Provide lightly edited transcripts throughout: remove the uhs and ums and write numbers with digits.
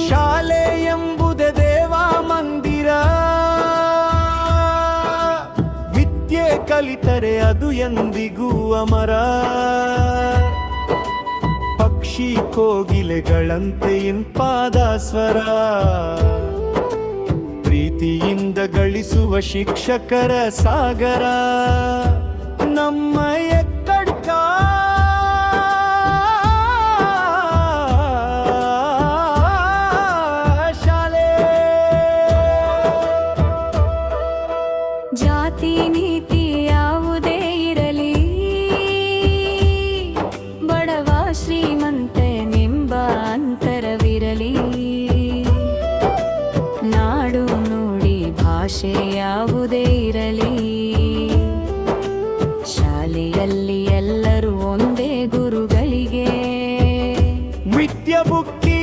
ಶಾಲೆ ಎಂಬುದೇ ದೇವ ಮಂದಿರ, ವಿದ್ಯೆ ಕಲಿತರೆ ಅದು ಎಂದಿಗೂ ಅಮರ. ಪಕ್ಷಿ ಕೋಗಿಲೆಗಳಂತೆ ಇಂಪಾದ ಸ್ವರ, ಪ್ರೀತಿಯಿಂದ ಗಳಿಸುವ ಶಿಕ್ಷಕರ ಸಾಗರ ನಮ್ಮ ಎಕ್ಕಡ್ಕ. ಶಾಲೆ ಜಾತಿ ನೀತಿ ಯಾವುದೇ ಇರಲಿ, ಬಡವ ಶ್ರೀಮಂತನೆಂಬ ಅಂತರವಿರಲಿ, ನಾಡು ನುಡಿ ಭಾಷೆ ಯಾವುದೇ ಇರಲಿ, ಶಾಲೆಯಲ್ಲಿ ಎಲ್ಲರೂ ಒಂದೇ ಗುರುಗಳಿಗೆ. ವಿದ್ಯೆ ಬುಕ್ಕಿ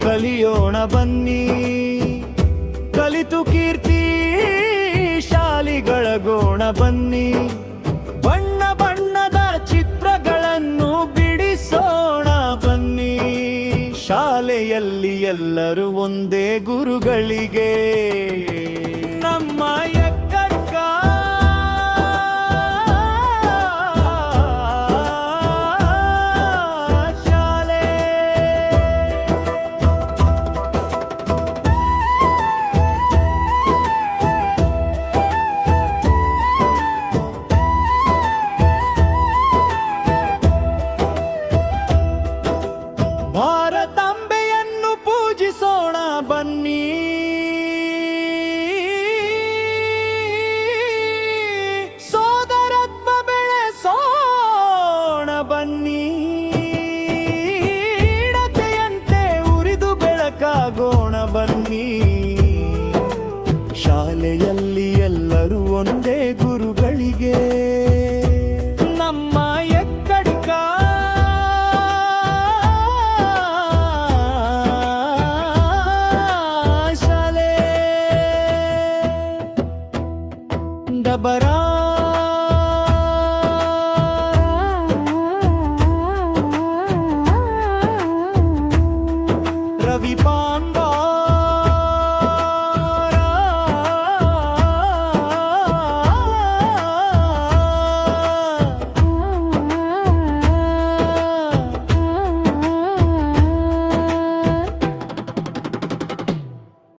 ಕಲಿಯೋಣ ಬನ್ನಿ, ಕಲಿತು ಕೀರ್ತಿ ಶಾಲಿಗಳಗೋಣ ಬನ್ನಿ. ಬಣ್ಣ ಬಣ್ಣದ ಚಿತ್ರಗಳನ್ನು ಬಿಡಿಸೋಣ ಬನ್ನಿ, ಶಾಲೆಯಲ್ಲಿ ಎಲ್ಲರೂ ಒಂದೇ ಗುರುಗಳಿಗೆ.